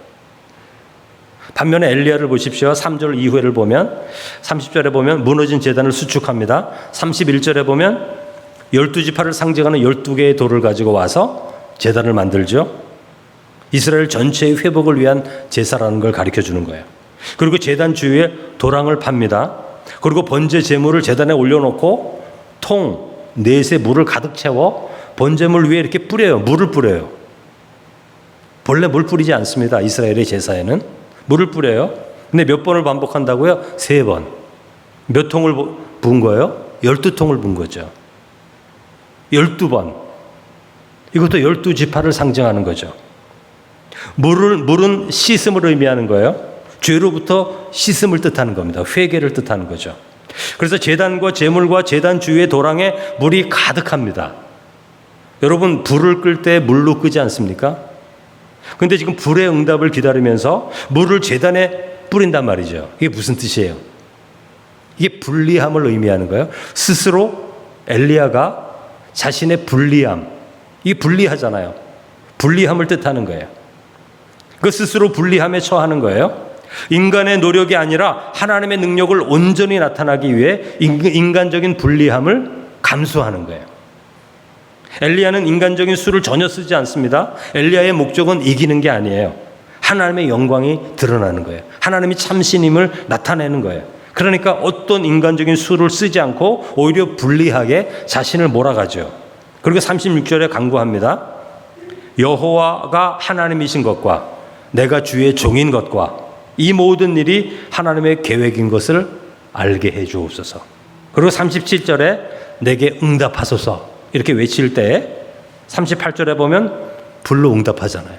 반면에 엘리야를 보십시오. 3절 이후를 보면, 30절에 보면 무너진 제단을 수축합니다. 31절에 보면 12지파를 상징하는 12개의 돌을 가지고 와서 제단을 만들죠. 이스라엘 전체의 회복을 위한 제사라는 걸 가르쳐 주는 거예요. 그리고 제단 주위에 도랑을 팝니다. 그리고 번제 제물을 제단에 올려놓고 통 넷에 물을 가득 채워 번제물 위에 이렇게 뿌려요. 물을 뿌려요. 본래 물 뿌리지 않습니다. 이스라엘의 제사에는 물을 뿌려요. 근데 몇 번을 반복한다고요? 3번. 몇 통을 부은 거예요? 12통을 부은 거죠. 12번. 이것도 12지파를 상징하는 거죠. 물은 씻음을 의미하는 거예요. 죄로부터 씻음을 뜻하는 겁니다. 회개를 뜻하는 거죠. 그래서 제단과 제물과 제단 주위의 도랑에 물이 가득합니다. 여러분, 불을 끌 때 물로 끄지 않습니까? 근데 지금 불의 응답을 기다리면서 물을 제단에 뿌린단 말이죠. 이게 무슨 뜻이에요? 이게 불리함을 의미하는 거예요. 스스로 엘리야가 자신의 불리함, 이게 불리하잖아요. 불리함을 뜻하는 거예요. 그 스스로 불리함에 처하는 거예요. 인간의 노력이 아니라 하나님의 능력을 온전히 나타나기 위해 인간적인 불리함을 감수하는 거예요. 엘리야는 인간적인 수를 전혀 쓰지 않습니다. 엘리야의 목적은 이기는 게 아니에요. 하나님의 영광이 드러나는 거예요. 하나님이 참신임을 나타내는 거예요. 그러니까 어떤 인간적인 수를 쓰지 않고 오히려 불리하게 자신을 몰아가죠. 그리고 36절에 간구합니다. 여호와가 하나님이신 것과 내가 주의 종인 것과 이 모든 일이 하나님의 계획인 것을 알게 해 주옵소서. 그리고 37절에 내게 응답하소서 이렇게 외칠 때 38절에 보면 불로 응답하잖아요.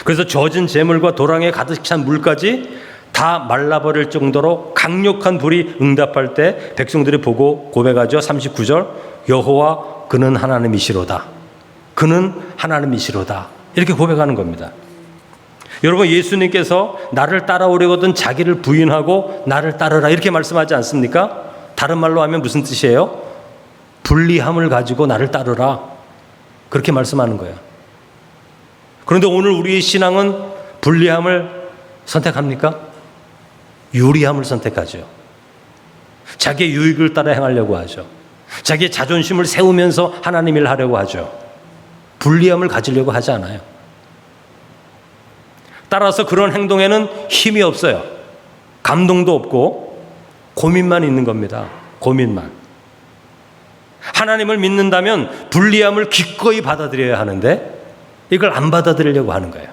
그래서 젖은 재물과 도랑에 가득 찬 물까지 다 말라버릴 정도로 강력한 불이 응답할 때 백성들이 보고 고백하죠. 39절 여호와 그는 하나님이시로다. 그는 하나님이시로다. 이렇게 고백하는 겁니다. 여러분, 예수님께서 나를 따라오려거든 자기를 부인하고 나를 따르라 이렇게 말씀하지 않습니까? 다른 말로 하면 무슨 뜻이에요? 불리함을 가지고 나를 따르라 그렇게 말씀하는 거예요. 그런데 오늘 우리의 신앙은 불리함을 선택합니까? 유리함을 선택하죠. 자기의 유익을 따라 행하려고 하죠. 자기의 자존심을 세우면서 하나님 일을 하려고 하죠. 불리함을 가지려고 하지 않아요. 따라서 그런 행동에는 힘이 없어요. 감동도 없고 고민만 있는 겁니다. 고민만. 하나님을 믿는다면 불리함을 기꺼이 받아들여야 하는데 이걸 안 받아들이려고 하는 거예요.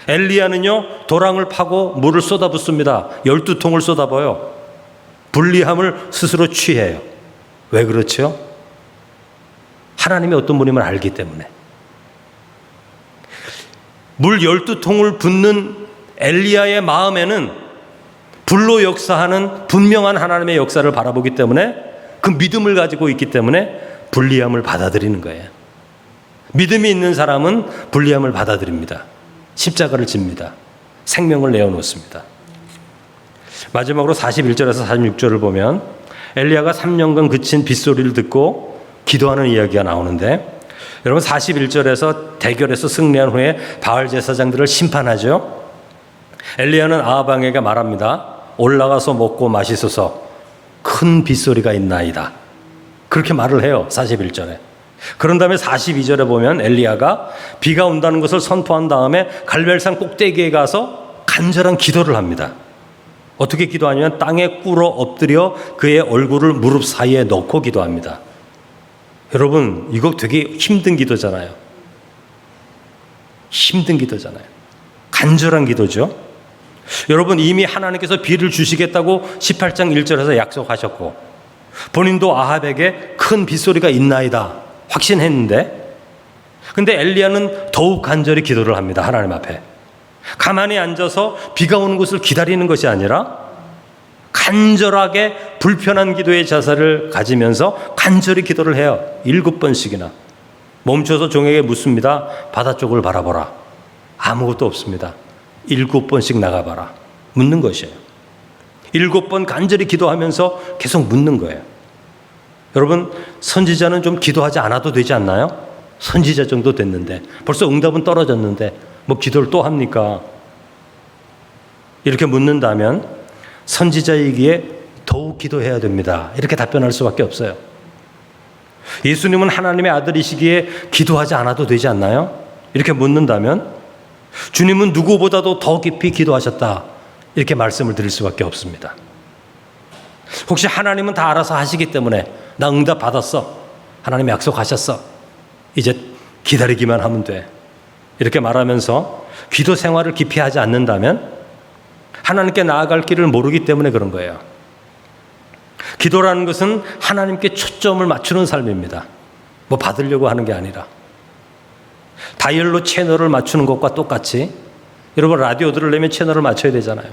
엘리야는요, 도랑을 파고 물을 쏟아붓습니다. 12통을 쏟아부어요. 불리함을 스스로 취해요. 왜 그렇죠? 하나님이 어떤 분임을 알기 때문에. 물 12통을 붓는 엘리야의 마음에는 불로 역사하는 분명한 하나님의 역사를 바라보기 때문에 그 믿음을 가지고 있기 때문에 불리함을 받아들이는 거예요. 믿음이 있는 사람은 불리함을 받아들입니다. 십자가를 집니다. 생명을 내어놓습니다. 마지막으로 41절에서 46절을 보면 엘리야가 3년간 그친 빗소리를 듣고 기도하는 이야기가 나오는데 여러분 41절에서 대결에서 승리한 후에 바알 제사장들을 심판하죠. 엘리야는 아합 왕에게 말합니다. 올라가서 먹고 마시소서 큰 빗소리가 있나이다. 그렇게 말을 해요. 41절에. 그런 다음에 42절에 보면 엘리야가 비가 온다는 것을 선포한 다음에 갈멜산 꼭대기에 가서 간절한 기도를 합니다. 어떻게 기도하냐면 땅에 꿇어 엎드려 그의 얼굴을 무릎 사이에 넣고 기도합니다. 여러분, 이거 되게 힘든 기도잖아요. 힘든 기도잖아요. 간절한 기도죠. 여러분, 이미 하나님께서 비를 주시겠다고 18장 1절에서 약속하셨고, 본인도 아합에게 큰 빗소리가 있나이다 확신했는데, 근데 엘리야는 더욱 간절히 기도를 합니다. 하나님 앞에 가만히 앉아서 비가 오는 것을 기다리는 것이 아니라 간절하게 불편한 기도의 자세를 가지면서 간절히 기도를 해요. 7번씩이나 멈춰서 종에게 묻습니다. 바다 쪽을 바라보라. 아무것도 없습니다. 7번씩 나가봐라. 묻는 것이에요. 7번 간절히 기도하면서 계속 묻는 거예요. 여러분, 선지자는 좀 기도하지 않아도 되지 않나요? 선지자 정도 됐는데, 벌써 응답은 떨어졌는데 뭐 기도를 또 합니까? 이렇게 묻는다면 선지자이기에 더욱 기도해야 됩니다. 이렇게 답변할 수밖에 없어요. 예수님은 하나님의 아들이시기에 기도하지 않아도 되지 않나요? 이렇게 묻는다면 주님은 누구보다도 더 깊이 기도하셨다. 이렇게 말씀을 드릴 수밖에 없습니다. 혹시 하나님은 다 알아서 하시기 때문에 나 응답 받았어. 하나님 약속하셨어. 이제 기다리기만 하면 돼. 이렇게 말하면서 기도 생활을 깊이 하지 않는다면 하나님께 나아갈 길을 모르기 때문에 그런 거예요. 기도라는 것은 하나님께 초점을 맞추는 삶입니다. 뭐 받으려고 하는 게 아니라. 다이얼로 채널을 맞추는 것과 똑같이, 여러분 라디오 들으려면 채널을 맞춰야 되잖아요.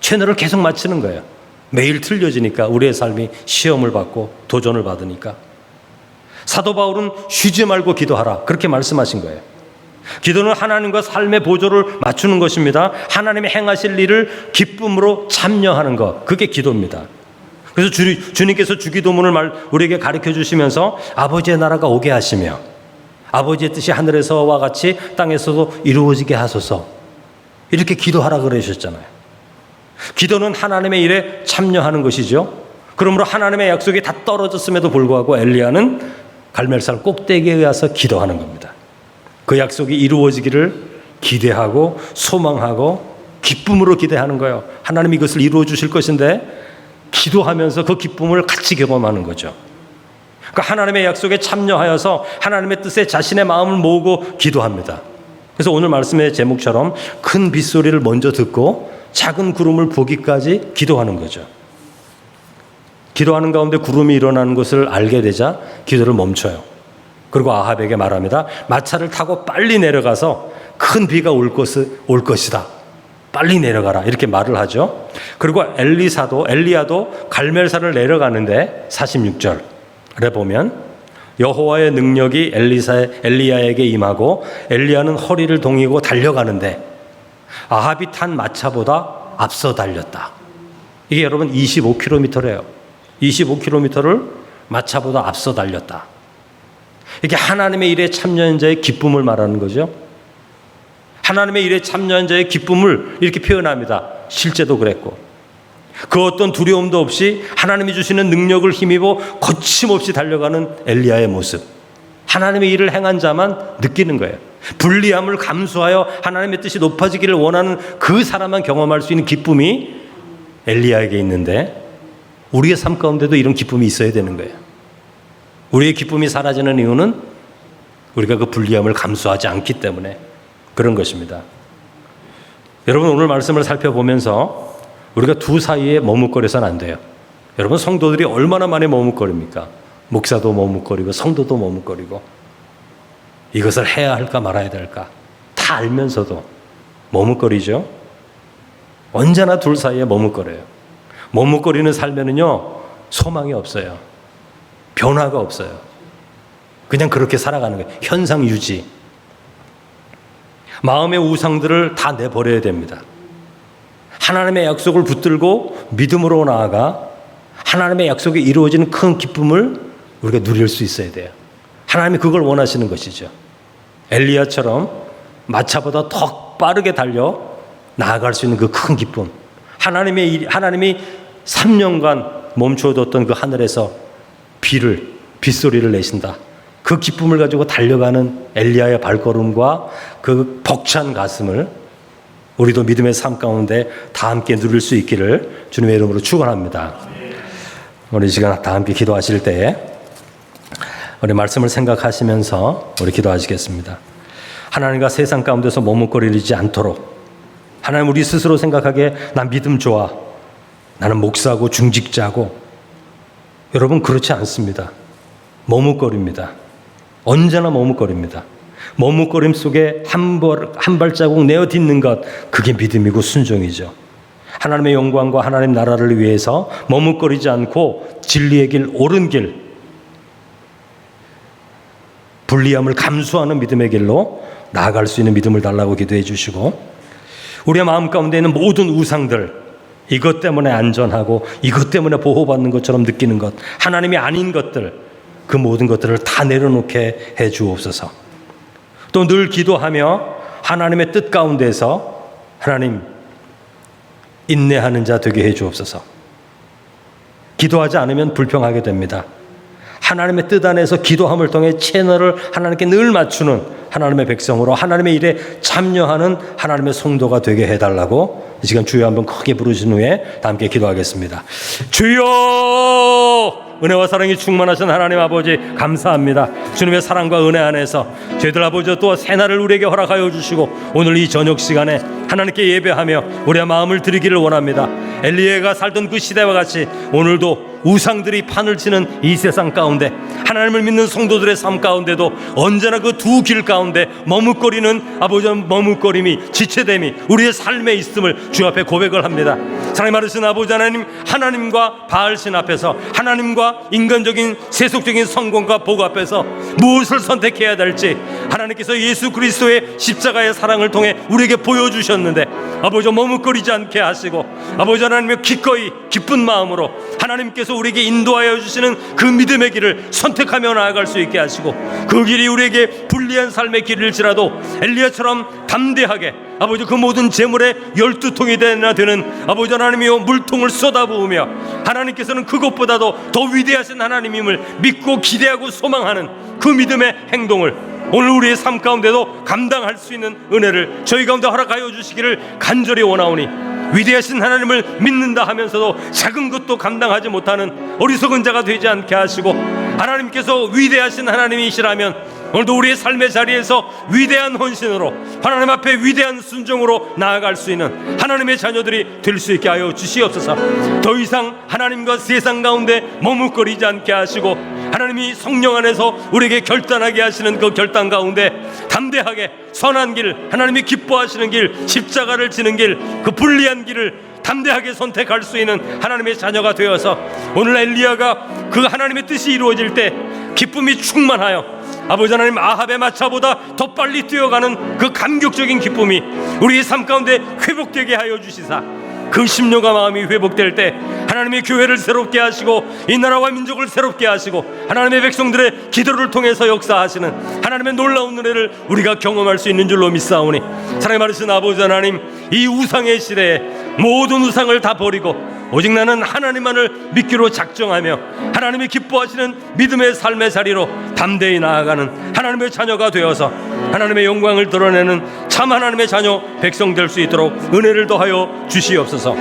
채널을 계속 맞추는 거예요. 매일 틀려지니까, 우리의 삶이 시험을 받고 도전을 받으니까. 사도 바울은 쉬지 말고 기도하라, 그렇게 말씀하신 거예요. 기도는 하나님과 삶의 보조를 맞추는 것입니다. 하나님이 행하실 일을 기쁨으로 참여하는 것, 그게 기도입니다. 그래서 주님께서 주기도문을 우리에게 가르쳐 주시면서 아버지의 나라가 오게 하시며 아버지의 뜻이 하늘에서와 같이 땅에서도 이루어지게 하소서, 이렇게 기도하라 그러셨잖아요. 기도는 하나님의 일에 참여하는 것이죠. 그러므로 하나님의 약속이 다 떨어졌음에도 불구하고 엘리야는 갈멜산 꼭대기에 가서 기도하는 겁니다. 그 약속이 이루어지기를 기대하고 소망하고 기쁨으로 기대하는 거예요. 하나님이 이것을 이루어 주실 것인데 기도하면서 그 기쁨을 같이 경험하는 거죠. 그러니까 하나님의 약속에 참여하여서 하나님의 뜻에 자신의 마음을 모으고 기도합니다. 그래서 오늘 말씀의 제목처럼 큰 빗소리를 먼저 듣고 작은 구름을 보기까지 기도하는 거죠. 기도하는 가운데 구름이 일어나는 것을 알게 되자 기도를 멈춰요. 그리고 아합에게 말합니다. 마차를 타고 빨리 내려가서 큰 비가 올 것이다. 빨리 내려가라. 이렇게 말을 하죠. 그리고 엘리야도 갈멜산을 내려가는데 46절에 보면 여호와의 능력이 엘리야에게 임하고 엘리야는 허리를 동이고 달려가는데 아합이 탄 마차보다 앞서 달렸다. 이게 여러분 25km래요. 25km를 마차보다 앞서 달렸다. 이게 하나님의 일에 참여한 자의 기쁨을 말하는 거죠. 하나님의 일에 참여한 자의 기쁨을 이렇게 표현합니다. 실제도 그랬고, 그 어떤 두려움도 없이 하나님이 주시는 능력을 힘입어 거침없이 달려가는 엘리야의 모습, 하나님의 일을 행한 자만 느끼는 거예요. 불리함을 감수하여 하나님의 뜻이 높아지기를 원하는 그 사람만 경험할 수 있는 기쁨이 엘리야에게 있는데, 우리의 삶 가운데도 이런 기쁨이 있어야 되는 거예요. 우리의 기쁨이 사라지는 이유는 우리가 그 불리함을 감수하지 않기 때문에 그런 것입니다. 여러분, 오늘 말씀을 살펴보면서 우리가 두 사이에 머뭇거려서는 안 돼요. 여러분, 성도들이 얼마나 많이 머뭇거립니까? 목사도 머뭇거리고 성도도 머뭇거리고, 이것을 해야 할까 말아야 될까 다 알면서도 머뭇거리죠. 언제나 둘 사이에 머뭇거려요. 머뭇거리는 삶에는요, 소망이 없어요. 변화가 없어요. 그냥 그렇게 살아가는 거예요. 현상 유지. 마음의 우상들을 다 내버려야 됩니다. 하나님의 약속을 붙들고 믿음으로 나아가 하나님의 약속이 이루어지는 큰 기쁨을 우리가 누릴 수 있어야 돼요. 하나님이 그걸 원하시는 것이죠. 엘리야처럼 마차보다 더 빠르게 달려 나아갈 수 있는 그 큰 기쁨. 하나님이 3년간 멈춰뒀던 그 하늘에서 빗소리를 내신다. 그 기쁨을 가지고 달려가는 엘리야의 발걸음과 그 벅찬 가슴을 우리도 믿음의 삶 가운데 다 함께 누릴 수 있기를 주님의 이름으로 축원합니다. 우리 시간 다 함께 기도하실 때 우리 말씀을 생각하시면서 우리 기도하시겠습니다. 하나님과 세상 가운데서 머뭇거리지 않도록, 하나님 우리 스스로 생각하기에 난 믿음 좋아, 나는 목사고 중직자고, 여러분 그렇지 않습니다. 머뭇거립니다. 언제나 머뭇거립니다. 머뭇거림 속에 한 발자국 내어 딛는 것, 그게 믿음이고 순종이죠. 하나님의 영광과 하나님 나라를 위해서 머뭇거리지 않고 진리의 길, 옳은 길, 불리함을 감수하는 믿음의 길로 나아갈 수 있는 믿음을 달라고 기도해 주시고, 우리의 마음 가운데 있는 모든 우상들, 이것 때문에 안전하고 이것 때문에 보호받는 것처럼 느끼는 것, 하나님이 아닌 것들, 그 모든 것들을 다 내려놓게 해 주옵소서. 또 늘 기도하며 하나님의 뜻 가운데서 하나님 인내하는 자 되게 해 주옵소서. 기도하지 않으면 불평하게 됩니다. 하나님의 뜻 안에서 기도함을 통해 채널을 하나님께 늘 맞추는 하나님의 백성으로 하나님의 일에 참여하는 하나님의 성도가 되게 해달라고 이 시간 주여 한번 크게 부르신 후에 다 함께 기도하겠습니다. 주여! 은혜와 사랑이 충만하신 하나님 아버지 감사합니다. 주님의 사랑과 은혜 안에서 저희들 아버지 또 새날을 우리에게 허락하여 주시고 오늘 이 저녁 시간에 하나님께 예배하며 우리의 마음을 드리기를 원합니다. 엘리야가 살던 그 시대와 같이 오늘도 우상들이 판을 치는 이 세상 가운데 하나님을 믿는 성도들의 삶 가운데도 언제나 그 두 길 가운데 머뭇거리는 아버지 머뭇거림이 지체됨이 우리의 삶에 있음을 주 앞에 고백을 합니다. 사랑이 많으신 아버지 하나님, 하나님과 바알신 앞에서 하나님과 인간적인 세속적인 성공과 복 앞에서 무엇을 선택해야 될지 하나님께서 예수 그리스도의 십자가의 사랑을 통해 우리에게 보여주셨는데 아버지 머뭇거리지 않게 하시고 아버지 하나님의 기꺼이 기쁜 마음으로 하나님께서 우리에게 인도하여 주시는 그 믿음의 길을 선택하며 나아갈 수 있게 하시고 그 길이 우리에게 불리한 삶의 길일지라도 엘리야처럼 담대하게 아버지 그 모든 재물의 12통이 되는 아버지 하나님이여 물통을 쏟아부으며 하나님께서는 그것보다도 더 위대하신 하나님임을 믿고 기대하고 소망하는 그 믿음의 행동을 오늘 우리의 삶 가운데도 감당할 수 있는 은혜를 저희 가운데 허락하여 주시기를 간절히 원하오니 위대하신 하나님을 믿는다 하면서도 작은 것도 감당하지 못하는 어리석은 자가 되지 않게 하시고 하나님께서 위대하신 하나님이시라면 오늘도 우리의 삶의 자리에서 위대한 헌신으로 하나님 앞에 위대한 순종으로 나아갈 수 있는 하나님의 자녀들이 될 수 있게 하여 주시옵소서. 더 이상 하나님과 세상 가운데 머뭇거리지 않게 하시고 하나님이 성령 안에서 우리에게 결단하게 하시는 그 결단 가운데 담대하게 선한 길, 하나님이 기뻐하시는 길, 십자가를 지는 길, 그 불리한 길을 담대하게 선택할 수 있는 하나님의 자녀가 되어서 오늘 엘리야가 그 하나님의 뜻이 이루어질 때 기쁨이 충만하여 아버지 하나님 아합의 마차보다 더 빨리 뛰어가는 그 감격적인 기쁨이 우리의 삶 가운데 회복되게 하여 주시사 그 심령과 마음이 회복될 때 하나님의 교회를 새롭게 하시고 이 나라와 민족을 새롭게 하시고 하나님의 백성들의 기도를 통해서 역사하시는 하나님의 놀라운 은혜를 우리가 경험할 수 있는 줄로 믿사오니 사랑이 많으신 아버지 하나님, 이 우상의 시대에 모든 우상을 다 버리고 오직 나는 하나님만을 믿기로 작정하며 하나님이 기뻐하시는 믿음의 삶의 자리로 담대히 나아가는 하나님의 자녀가 되어서 하나님의 영광을 드러내는 참 하나님의 자녀 백성 될 수 있도록 은혜를 더하여 주시옵소서.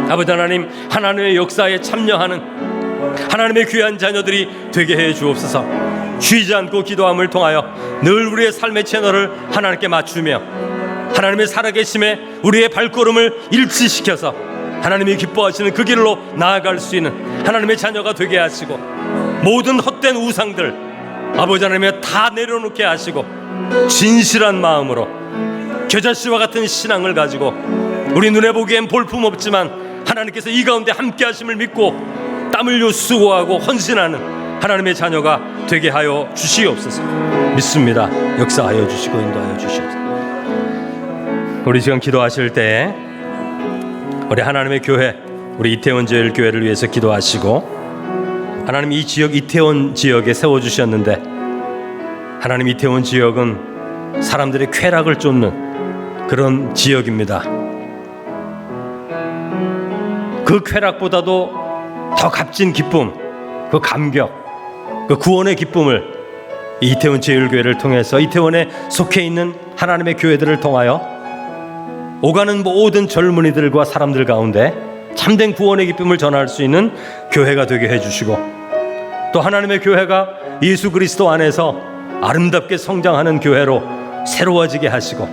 아버지 하나님, 하나님의 역사에 참여하는 하나님의 귀한 자녀들이 되게 해 주옵소서. 쉬지 않고 기도함을 통하여 늘 우리의 삶의 채널을 하나님께 맞추며 하나님의 살아계심에 우리의 발걸음을 일치시켜서 하나님이 기뻐하시는 그 길로 나아갈 수 있는 하나님의 자녀가 되게 하시고 모든 헛된 우상들 아버지 하나님의 다 내려놓게 하시고 진실한 마음으로 겨자씨와 같은 신앙을 가지고 우리 눈에 보기엔 볼품없지만 하나님께서 이 가운데 함께 하심을 믿고 땀 흘려 수고하고 헌신하는 하나님의 자녀가 되게 하여 주시옵소서. 믿습니다. 역사하여 주시고 인도하여 주시옵소서. 우리 지금 기도하실 때 우리 하나님의 교회, 우리 이태원 제일교회를 위해서 기도하시고 하나님 이 지역 이태원 지역에 세워주셨는데 하나님 이태원 지역은 사람들의 쾌락을 쫓는 그런 지역입니다. 그 쾌락보다도 더 값진 기쁨, 그 감격, 그 구원의 기쁨을 이태원 제일교회를 통해서 이태원에 속해 있는 하나님의 교회들을 통하여 오가는 모든 젊은이들과 사람들 가운데 참된 구원의 기쁨을 전할 수 있는 교회가 되게 해주시고 또 하나님의 교회가 예수 그리스도 안에서 아름답게 성장하는 교회로 새로워지게 하시고,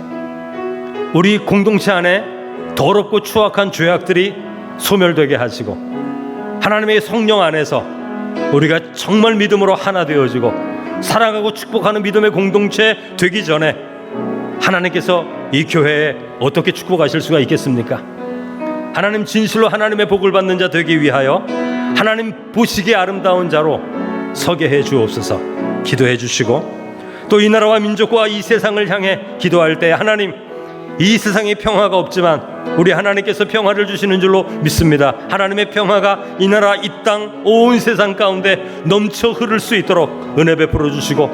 우리 공동체 안에 더럽고 추악한 죄악들이 소멸되게 하시고, 하나님의 성령 안에서 우리가 정말 믿음으로 하나 되어지고 사랑하고 축복하는 믿음의 공동체 되기 전에 하나님께서 이 교회에 어떻게 축복하실 수가 있겠습니까? 하나님, 진실로 하나님의 복을 받는 자 되기 위하여 하나님 보시기에 아름다운 자로 서게 해 주옵소서. 기도해 주시고, 또 이 나라와 민족과 이 세상을 향해 기도할 때 하나님, 이 세상에 평화가 없지만 우리 하나님께서 평화를 주시는 줄로 믿습니다. 하나님의 평화가 이 나라, 이 땅, 온 세상 가운데 넘쳐 흐를 수 있도록 은혜 베풀어 주시고,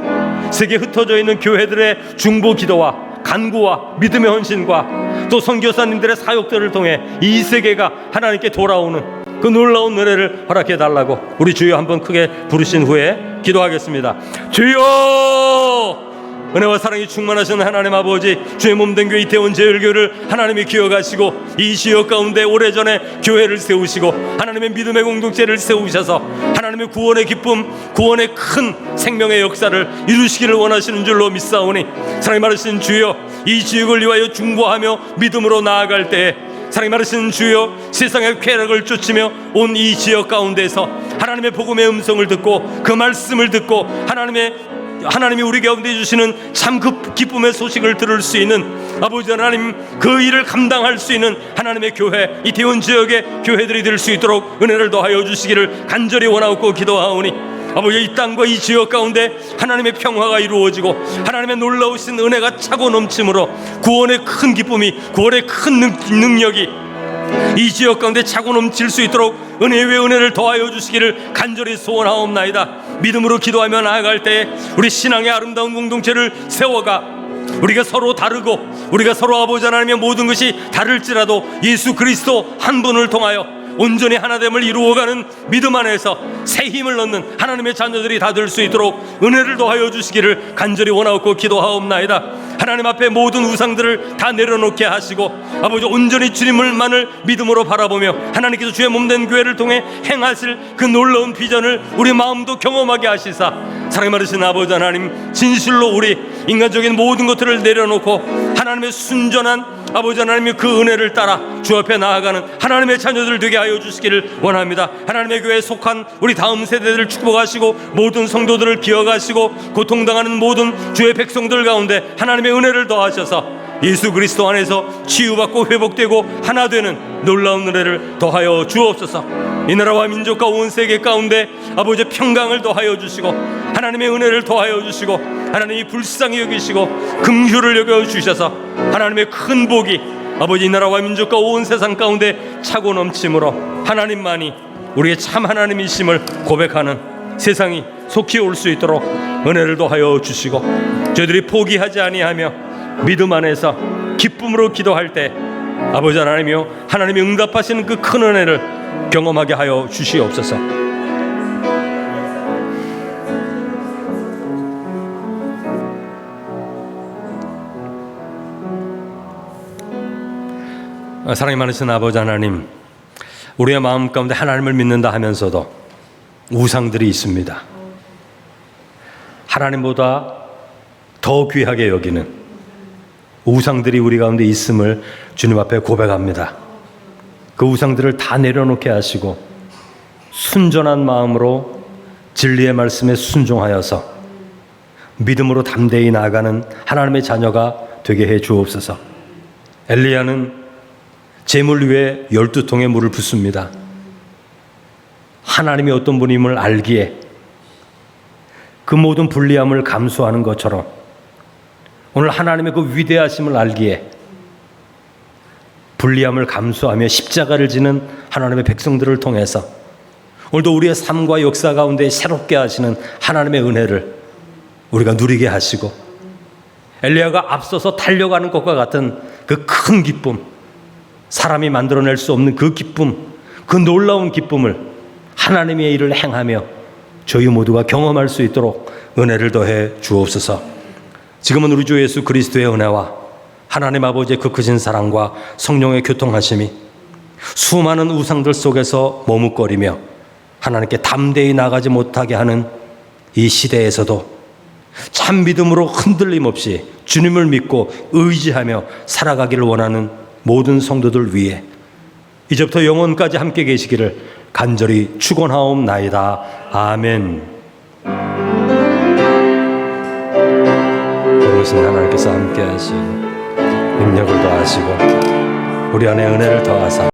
세계 흩어져 있는 교회들의 중보 기도와 간구와 믿음의 헌신과 또 선교사님들의 사역들을 통해 이 세계가 하나님께 돌아오는 그 놀라운 은혜를 허락해 달라고 우리 주여 한번 크게 부르신 후에 기도하겠습니다. 주여! 은혜와 사랑이 충만하신 하나님 아버지, 주의 몸된 교회 이태원 제일교회를 하나님이 기억하시고 이 지역 가운데 오래전에 교회를 세우시고 하나님의 믿음의 공동체를 세우셔서 하나님의 구원의 기쁨, 구원의 큰 생명의 역사를 이루시기를 원하시는 줄로 믿사오니, 사랑이 많으신 주여, 이 지역을 위하여 중보하며 믿음으로 나아갈 때에 사랑이 많으신 주여, 세상의 쾌락을 쫓으며 온 이 지역 가운데서 하나님의 복음의 음성을 듣고 그 말씀을 듣고 하나님이 우리 가운데 주시는 참 그 기쁨의 소식을 들을 수 있는 아버지 하나님, 그 일을 감당할 수 있는 하나님의 교회, 이태원 지역의 교회들이 될 수 있도록 은혜를 더하여 주시기를 간절히 원하고 기도하오니, 아버지, 이 땅과 이 지역 가운데 하나님의 평화가 이루어지고 하나님의 놀라우신 은혜가 차고 넘침으로 구원의 큰 기쁨이, 구원의 큰 능력이 이 지역 가운데 차고 넘칠 수 있도록 은혜 위에 은혜를 더하여 주시기를 간절히 소원하옵나이다. 믿음으로 기도하며 나아갈 때 우리 신앙의 아름다운 공동체를 세워가, 우리가 서로 다르고 우리가 서로 아버지 하나님의 모든 것이 다를지라도 예수 그리스도 한 분을 통하여 온전히 하나됨을 이루어가는 믿음 안에서 새 힘을 얻는 하나님의 자녀들이 다 될 수 있도록 은혜를 더하여 주시기를 간절히 원하고 기도하옵나이다. 하나님 앞에 모든 우상들을 다 내려놓게 하시고 아버지, 온전히 주님을만을 믿음으로 바라보며 하나님께서 주의 몸된 교회를 통해 행하실 그 놀라운 비전을 우리 마음도 경험하게 하시사, 사랑이 많으신 아버지 하나님, 진실로 우리 인간적인 모든 것들을 내려놓고 하나님의 순전한 아버지 하나님의 그 은혜를 따라 주 앞에 나아가는 하나님의 자녀들 되게 하여 주시기를 원합니다. 하나님의 교회에 속한 우리 다음 세대들을 축복하시고 모든 성도들을 기억하시고 고통당하는 모든 주의 백성들 가운데 하나님의 은혜를 더하셔서 예수 그리스도 안에서 치유받고 회복되고 하나 되는 놀라운 은혜를 더하여 주옵소서. 이 나라와 민족과 온 세계 가운데 아버지 평강을 더하여 주시고 하나님의 은혜를 더하여 주시고 하나님이 불쌍히 여기시고 긍휼을 여겨 주셔서 하나님의 큰 복이 아버지 이 나라와 민족과 온 세상 가운데 차고 넘침으로 하나님만이 우리의 참 하나님이심을 고백하는 세상이 속히 올 수 있도록 은혜를 더하여 주시고, 저희들이 포기하지 아니하며 믿음 안에서 기쁨으로 기도할 때 아버지 하나님이여, 하나님이 응답하시는 그 큰 은혜를 경험하게 하여 주시옵소서. 사랑이 많으신 아버지 하나님, 우리의 마음 가운데 하나님을 믿는다 하면서도 우상들이 있습니다. 하나님보다 더 귀하게 여기는 우상들이 우리 가운데 있음을 주님 앞에 고백합니다. 그 우상들을 다 내려놓게 하시고 순전한 마음으로 진리의 말씀에 순종하여서 믿음으로 담대히 나아가는 하나님의 자녀가 되게 해 주옵소서. 엘리야는 재물 위에 12통의 물을 붓습니다. 하나님이 어떤 분임을 알기에 그 모든 불리함을 감수하는 것처럼 오늘 하나님의 그 위대하심을 알기에 불리함을 감수하며 십자가를 지는 하나님의 백성들을 통해서 오늘도 우리의 삶과 역사 가운데 새롭게 하시는 하나님의 은혜를 우리가 누리게 하시고, 엘리야가 앞서서 달려가는 것과 같은 그 큰 기쁨, 사람이 만들어낼 수 없는 그 기쁨, 그 놀라운 기쁨을 하나님의 일을 행하며 저희 모두가 경험할 수 있도록 은혜를 더해 주옵소서. 지금은 우리 주 예수 그리스도의 은혜와 하나님 아버지의 그 크신 사랑과 성령의 교통하심이 수많은 우상들 속에서 머뭇거리며 하나님께 담대히 나가지 못하게 하는 이 시대에서도 참 믿음으로 흔들림 없이 주님을 믿고 의지하며 살아가기를 원하는 모든 성도들 위해 이제부터 영원까지 함께 계시기를 간절히 축원하옵나이다. 아멘. 그것은 하나님께서 함께 하시고 능력을 더하시고 우리 안에 은혜를 더하사